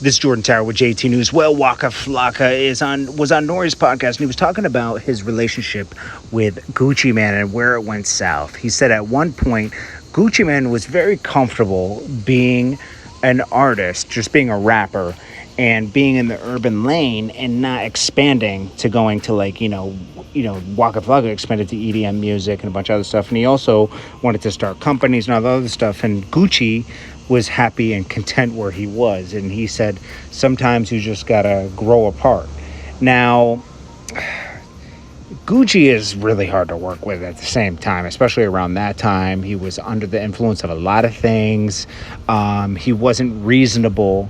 This is Jordan Tower with JT News. Well, Wacka Flocka was on Nori's podcast, and he was talking about his relationship with Gucci Mane and where it went south. He said at one point, Gucci Mane was very comfortable being an artist, just being a rapper, and being in the urban lane and not expanding to going to Wacka Flocka expanded to EDM music and a bunch of other stuff. And he also wanted to start companies and all the other stuff. And Gucci was happy and content where he was. And he said, sometimes you just gotta grow apart. Now, Gucci is really hard to work with at the same time, especially around that time. He was under the influence of a lot of things. He wasn't reasonable.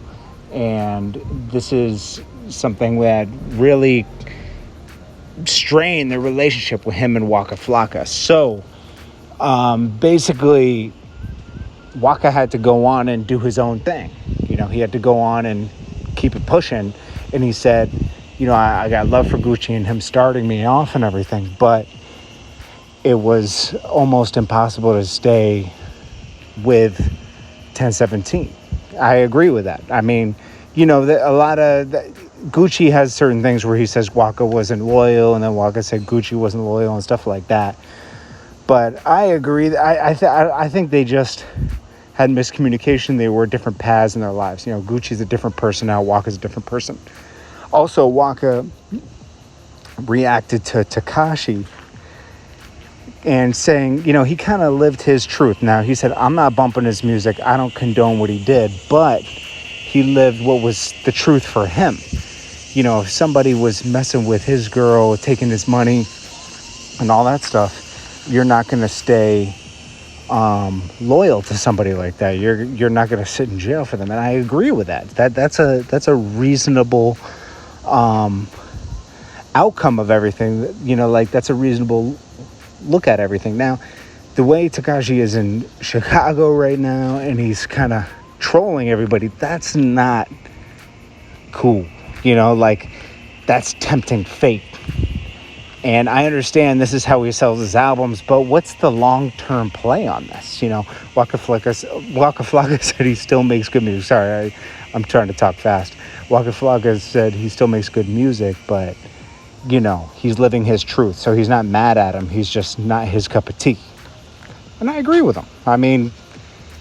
And this is something that really strained the relationship with him and Wacka Flocka. So, basically, Wacka had to go on and do his own thing. He had to go on and keep it pushing. And he said, I got love for Gucci and him starting me off and everything, but it was almost impossible to stay with 1017. I agree with that. I mean, Gucci has certain things where he says Wacka wasn't loyal, and then Wacka said Gucci wasn't loyal and stuff like that. But I agree. I think they just had miscommunication. They were different paths in their lives. Gucci's a different person now. Wacka's a different person. Also, Wacka reacted to Tekashi and saying, he kind of lived his truth. Now, he said, I'm not bumping his music. I don't condone what he did, but he lived what was the truth for him. If somebody was messing with his girl, taking his money and all that stuff, you're not going to stay loyal to somebody like that. You're not going to sit in jail for them. And I agree with that. That's a reasonable outcome of everything. That's a reasonable look at everything. Now, the way Tekashi is in Chicago right now, and he's kind of trolling everybody, that's not cool. That's tempting fate. And I understand this is how he sells his albums, but what's the long-term play on this? Wacka Flocka said he still makes good music. Sorry, I'm trying to talk fast. Wacka Flocka said he still makes good music, but, he's living his truth. So he's not mad at him. He's just not his cup of tea. And I agree with him. I mean,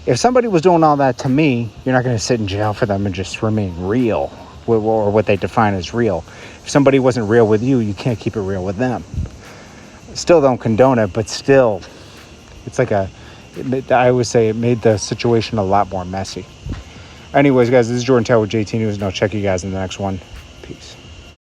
if somebody was doing all that to me, you're not going to sit in jail for them and just remain real, or what they define as real. If somebody wasn't real with you, you can't keep it real with them. Still don't condone it, but still, it's I always say it made the situation a lot more messy. Anyways, guys, this is JordanTower with JT News, and I'll check you guys in the next one. Peace.